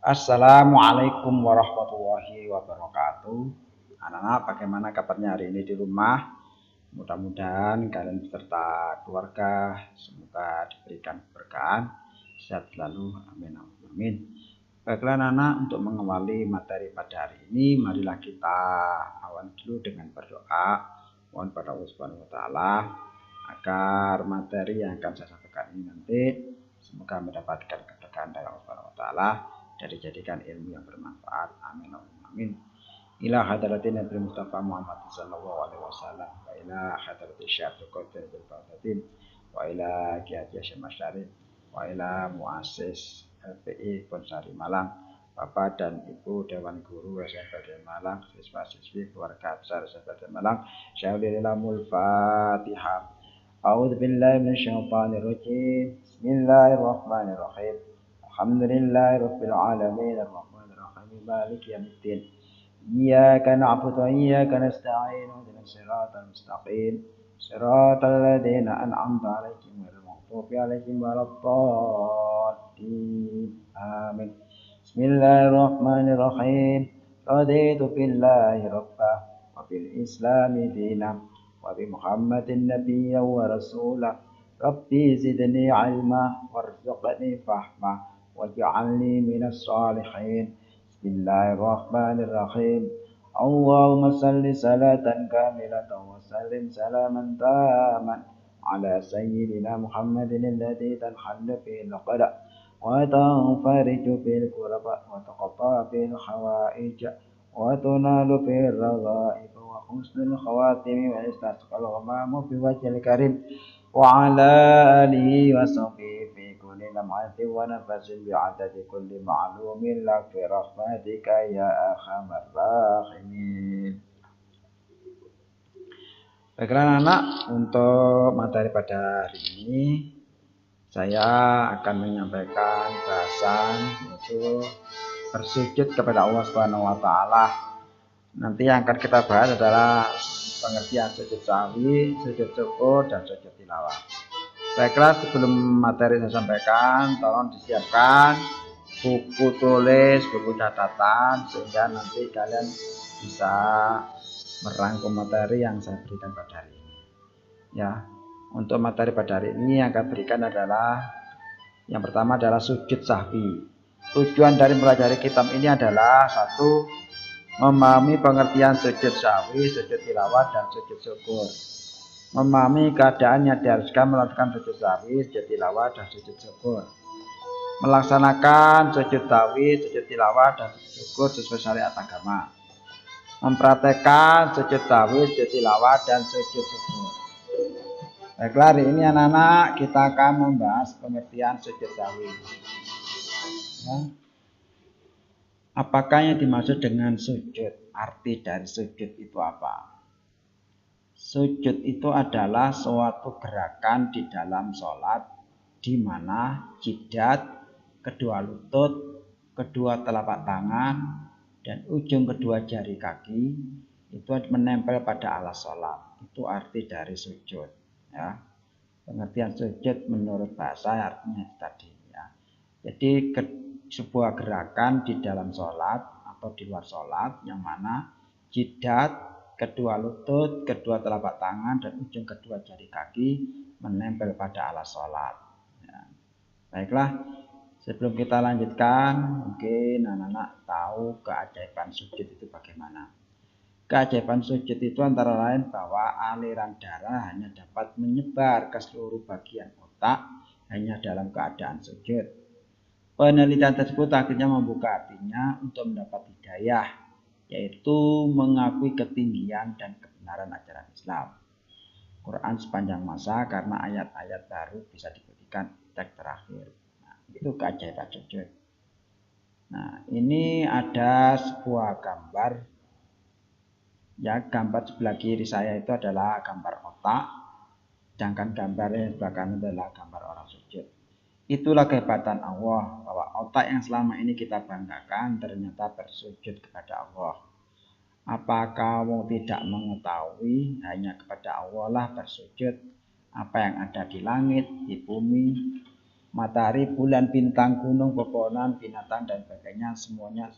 Assalamualaikum warahmatullahi wabarakatuh. Anak-anak, bagaimana kabarnya hari ini di rumah? Mudah-mudahan kalian beserta keluarga semoga diberikan keberkahan, sehat selalu, amin amin. Baiklah anak-anak, untuk mengawali materi pada hari ini, marilah kita awali dulu dengan berdoa. Mohon pada Allah Subhanahu wa taala agar materi yang akan saya sampaikan ini nanti semoga mendapatkan keberkahan dari Allah Subhanahu wa taala dan dijadikan ilmu yang bermanfaat. Amin amin. Ila hadratin Nabi Mustafa Muhammad sallallahu alaihi wasallam wa ila hadratin Syekh Qadir bil Baghdadi wa ila Kiai Hasyim Asy'ari wa ila muassis LPI Bonsari Malang, Bapak dan Ibu Dewan Guru SMP Malang, siswa-siswi keluarga besar SMP Malang. Syaulilamul Fatihah. A'udzu billahi minasyaitonir rajim. Bismillahirrahmanirrahim. Alhamdulillahi rabbil alamin arrahmanir rahim maliki yaumiddin. Iyyaka na'budu wa iyyaka nasta'in ihdinas siratal mustaqim siratal ladzina an'amta 'alaihim ghairil maghdubi 'alaihim waladdallin. Amin. Bismillahirrahmanirrahim. Raditu billahi rabbah wa bil islami dinan wa bi Muhammadin nabiyyan wa rasulah. Rabbi zidni 'ilma warzuqni fahma waj'alni minas shalihin. Bismillahirrahmanirrahim. Allahumma salli salatan kamilatan wa sallim salaman taman ala sayyidina Muhammadin alladhi tanhallu bihi al-qada wa tanfariju bil kurba wa taqatta bil hawaij wa tunalu bil raghaib wa husnul khawatim wa istasqal ghamamu bi wajhil karim wa ala alihi wa sahbihi fi kulli lam'atin wa nafasin bi'adadi kulli ma'lumin lak fi rahmatika ya arhamar rahimin. Baiklah anak, untuk materi pada hari ini saya akan menyampaikan bahasan yaitu bersujud kepada Allah Subhanahu wa taala. Nanti yang akan kita bahas adalah pengertian sujud sahwi, sujud syukur, dan sujud tilawah. Baiklah, sebelum materi saya sampaikan, tolong disiapkan buku tulis, buku catatan, sehingga nanti kalian bisa merangkum materi yang saya berikan pada hari ini. Ya, untuk materi pada hari ini yang akan berikan adalah yang pertama adalah sujud sahwi. Tujuan dari mempelajari kitab ini adalah satu, memahami pengertian sujud sahwi, sujud tilawah, dan sujud syukur. Memahami keadaan yang diharuskan melakukan sujud sahwi, sujud tilawah, dan sujud syukur. Melaksanakan sujud sahwi, sujud tilawah, dan sujud syukur sesuai syariat agama. Mempraktekkan sujud sahwi, sujud tilawah, dan sujud syukur. Baiklah, hari ini anak-anak kita akan membahas pengertian sujud sahwi. Ya. Apakah yang dimaksud dengan sujud? Arti dari sujud itu apa? Sujud itu adalah suatu gerakan di dalam sholat di mana jidat, kedua lutut, kedua telapak tangan, dan ujung kedua jari kaki itu menempel pada alas sholat. Itu arti dari sujud. Ya. Pengertian sujud menurut bahasa artinya tadi. Ya. Jadi sebuah gerakan di dalam sholat atau di luar sholat yang mana jidat, kedua lutut, kedua telapak tangan, dan ujung kedua jari kaki menempel pada alas sholat. Ya. Baiklah, sebelum kita lanjutkan, mungkin anak-anak tahu keajaiban sujud itu bagaimana. Keajaiban sujud itu antara lain bahwa aliran darah hanya dapat menyebar ke seluruh bagian otak hanya dalam keadaan sujud. Penelitian tersebut akhirnya membuka hatinya untuk mendapat hidayah, yaitu mengakui ketinggian dan kebenaran ajaran Islam. Quran sepanjang masa karena ayat-ayat baru bisa dibuktikan teks terakhir. Nah, itu keajaiban sujud. Nah, ini ada sebuah gambar. Ya, gambar sebelah kiri saya itu adalah gambar otak, sedangkan gambar yang sebelah kanan adalah gambar orang sujud. Itulah kehebatan Allah, bahwa otak yang selama ini kita banggakan ternyata bersujud kepada Allah. Apakah kamu tidak mengetahui hanya kepada Allah lah bersujud apa yang ada di langit, di bumi, matahari, bulan, bintang, gunung, pepohonan, binatang dan sebagainya semuanya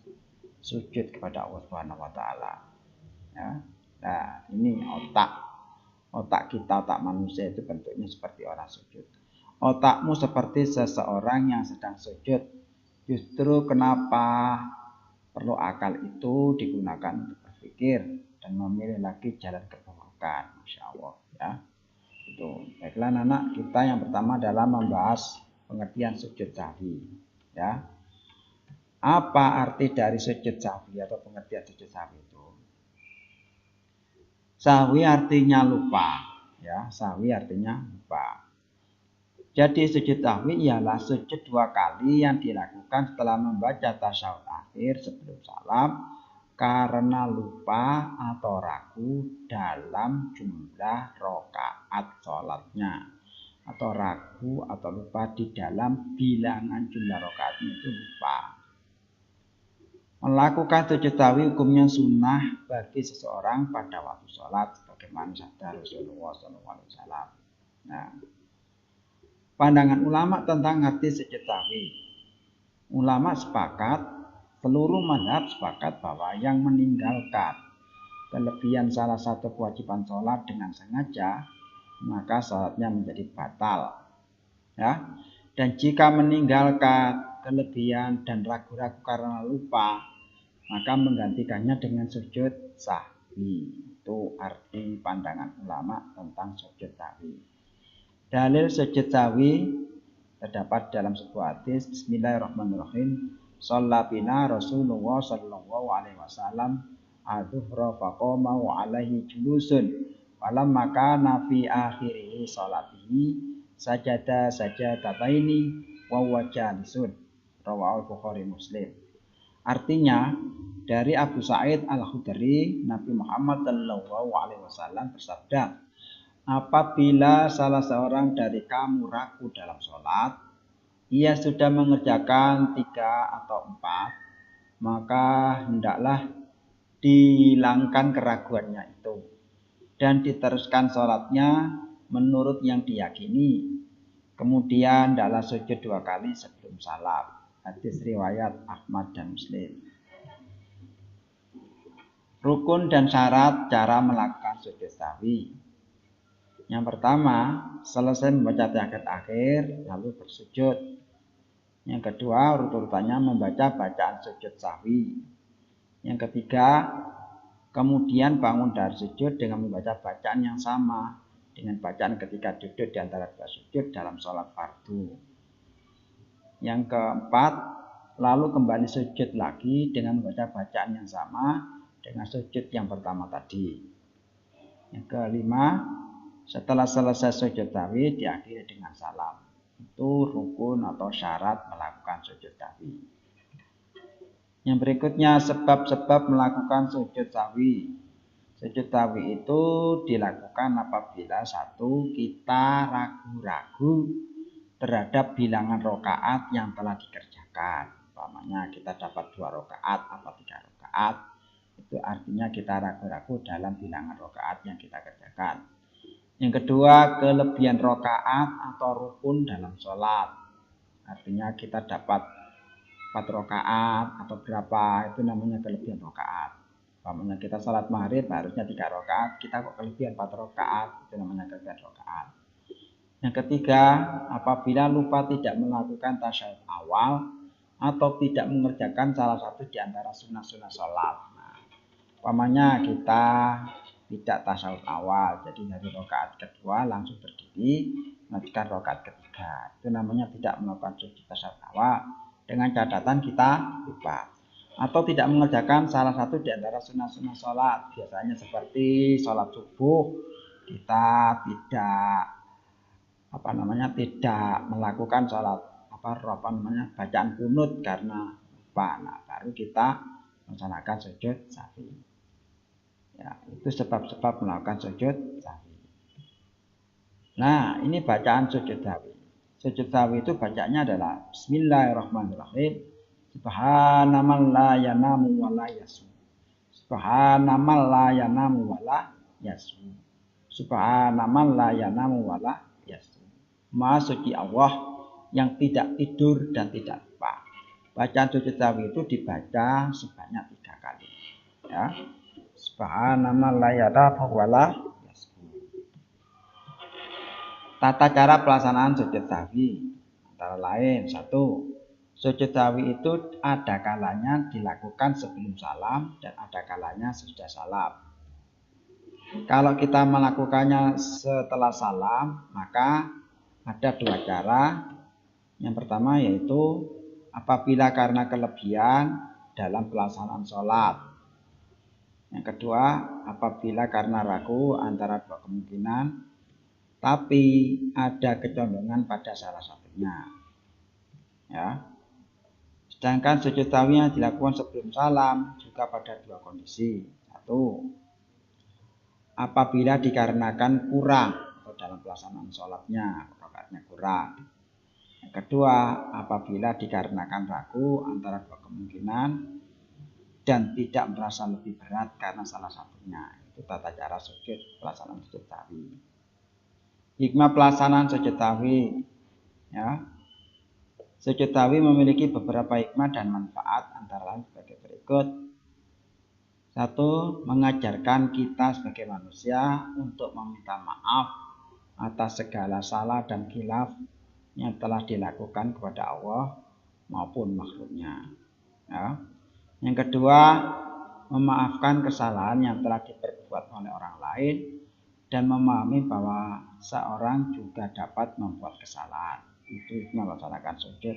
sujud kepada Allah Subhanahu wa taala. Ya. Nah, ini otak. Otak kita, otak manusia itu bentuknya seperti orang sujud. Otakmu seperti seseorang yang sedang sujud. Justru kenapa perlu akal itu digunakan untuk berpikir dan memilih lagi jalan keburukan. Masya Allah, ya. Itu. Baiklah anak, kita yang pertama adalah membahas pengertian sujud sahwi, ya. Apa arti dari sujud sahwi atau pengertian sujud sahwi itu? Sahwi artinya lupa, ya. Sahwi artinya lupa. Jadi sujud sahwi ialah sujud 2 kali yang dilakukan setelah membaca tasyahud akhir sebelum salam karena lupa atau ragu dalam jumlah rakaat sholatnya, atau ragu atau lupa di dalam bilangan jumlah rakaatnya itu lupa. Melakukan sujud sahwi hukumnya sunnah bagi seseorang pada waktu sholat sebagaimana sabda Rasulullah SAW. Nah, pandangan ulama tentang arti sujud sahwi. Ulama sepakat, seluruh mazhab sepakat bahwa yang meninggalkan kelebihan salah satu kewajiban sholat dengan sengaja, maka sholatnya menjadi batal. Ya. Dan jika meninggalkan kelebihan dan ragu-ragu karena lupa, maka menggantikannya dengan sujud sahwi. Itu arti pandangan ulama tentang sujud sahwi. Dalil sujud sahwi terdapat dalam sebuah hadis. Bismillahirrahmanirrahim. Shalla bina Rasulullah sallallahu alaihi wasallam adzuhra faqama wa alaihi julusun. Falamma kana fi akhirihi salatihi sajada sajadataini wa huwa jalisun. Rawahu Bukhari Muslim. Artinya, dari Abu Sa'id Al-Khudri, Nabi Muhammad sallallahu alaihi wasallam bersabda, apabila salah seorang dari kamu ragu dalam sholat, ia sudah mengerjakan 3 atau 4, maka hendaklah dihilangkan keraguannya itu dan diteruskan sholatnya menurut yang diyakini. Kemudian hendaklah sujud 2 kali sebelum salam. Hadis riwayat Ahmad dan Muslim. Rukun dan syarat cara melakukan sujud sahwi. Yang pertama, selesai membaca tahiyat akhir lalu bersujud. Yang kedua, urut-urutannya membaca bacaan sujud sahwi. Yang ketiga, kemudian bangun dari sujud dengan membaca bacaan yang sama dengan bacaan ketika duduk di antara 2 sujud dalam sholat fardu. Yang keempat, lalu kembali sujud lagi dengan membaca bacaan yang sama dengan sujud yang pertama tadi. Yang kelima, setelah selesai sujud sahwi diakhiri dengan salam. Itu rukun atau syarat melakukan sujud sahwi. Yang berikutnya, sebab-sebab melakukan sujud sahwi. Sujud sahwi itu dilakukan apabila 1, kita ragu-ragu terhadap bilangan rakaat yang telah dikerjakan. Umpamanya kita dapat 2 rakaat atau 3 rakaat, itu artinya kita ragu-ragu dalam bilangan rakaat yang kita kerjakan. Yang kedua, kelebihan rakaat atau rukun dalam sholat. Artinya kita dapat 4 rakaat atau berapa, itu namanya kelebihan rakaat. Umpamanya kita sholat maghrib harusnya 3 rakaat, kita kok kelebihan 4 rakaat, itu namanya kelebihan rakaat. Yang ketiga, apabila lupa tidak melakukan tasyahud awal atau tidak mengerjakan salah satu di antara sunnah-sunnah sholat. Nah, umpamanya kita tidak tasyahud awal, jadi dari rakaat kedua langsung berdiri melanjutkan rakaat ketiga, itu namanya tidak melakukan sujud tasyahud awal, dengan catatan kita lupa. Atau tidak mengerjakan salah satu di antara sunnah-sunnah sholat, biasanya seperti sholat subuh kita tidak melakukan sholat bacaan kunut karena lupa. Nah, baru kita melaksanakan sujud sahwi. Ya, itu sebab-sebab melakukan sujud sahwi. Nah, ini bacaan sujud sahwi. Sujud sahwi itu bacaannya adalah Bismillahirrahmanirrahim. Subhanaman la yanamu wa la yasu. Subhanaman la yanamu wa la yasu. Subhanaman la yanamu wa la yasu. Maha suci Allah yang tidak tidur dan tidak lupa. Bacaan sujud sahwi itu dibaca sebanyak 3 kali. Ya. Subhanallah la ilaha illallah. Tata cara pelaksanaan sujud sahwi antara lain 1. Sujud sahwi itu ada kalanya dilakukan sebelum salam dan ada kalanya sesudah salam. Kalau kita melakukannya setelah salam, maka ada 2 cara. Yang pertama yaitu apabila karena kelebihan dalam pelaksanaan sholat. Yang kedua, apabila karena ragu antara 2 kemungkinan, tapi ada kecondongan pada salah satunya. Ya. Sedangkan sujud sahwi yang dilakukan sebelum salam juga pada 2 kondisi. 1. Apabila dikarenakan kurang atau dalam pelaksanaan sholatnya, rakaatnya kurang. Yang kedua, apabila dikarenakan ragu antara 2 kemungkinan dan tidak merasa lebih berat karena salah satunya. Itu tata cara sujud pelaksanaan sujud sahwi. Hikmah pelaksanaan sujud sahwi. Ya. Sujud sahwi memiliki beberapa hikmah dan manfaat antara lain sebagai berikut. 1. Mengajarkan kita sebagai manusia untuk meminta maaf atas segala salah dan khilaf yang telah dilakukan kepada Allah maupun makhluknya. Ya. Yang kedua, memaafkan kesalahan yang telah diperbuat oleh orang lain dan memahami bahwa seorang juga dapat membuat kesalahan. Itu melaksanakan sujud.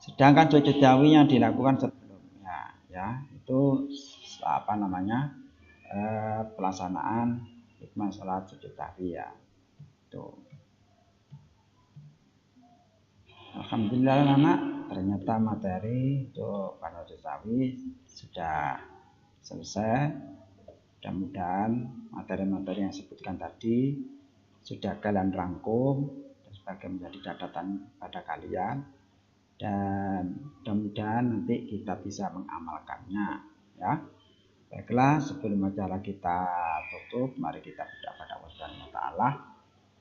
Sedangkan sujud sahwi yang dilakukan sebelumnya, ya itu pelaksanaan hikmah salat sujud sahwi ya. Itu. Alhamdulillah anak, ternyata materi untuk pada sujud sahwi sudah selesai. Mudah-mudahan materi-materi yang disebutkan tadi sudah kalian rangkum dan sebagai menjadi catatan pada kalian, dan mudah-mudahan nanti kita bisa mengamalkannya ya. Baiklah, sebelum acara kita tutup, mari kita berdoa pada Allah Subhanahu wa taala.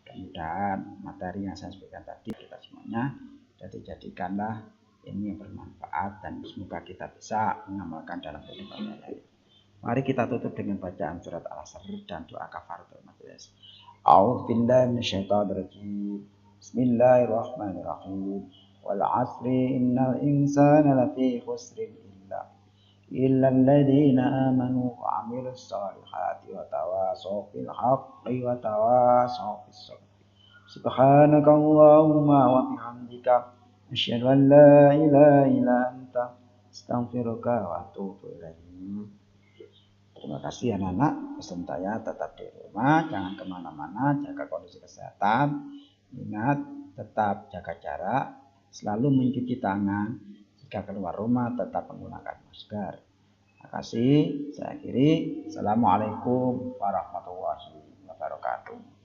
Mudah-mudahan materi yang saya sebutkan tadi kita semuanya jadikanlah ini yang bermanfaat dan semoga kita bisa mengamalkan dalam kehidupan sehari-hari. Mari kita tutup dengan bacaan surat Al-Asr dan doa kafaratul majelis. A'udzu billahi minasyaitonir rajim. Bismillahirrahmanirrahim. Wal 'asri innal insana lafi khusrin illa alladziina aamanu wa 'amilus shalihati wa tawashaw bil haqqi wa tawashaw bis sabr. Subhanakallahumma wa bihamdika asyhadu an la ilaha illa anta astaghfiruka wa atubu ilaik. Terima kasih anak-anak, pesan saya tetap di rumah, jangan kemana-mana, jaga kondisi kesehatan, ingat tetap jaga jarak, selalu mencuci tangan, jika keluar rumah tetap menggunakan masker. Terima kasih, saya akhiri. Assalamualaikum warahmatullahi wabarakatuh.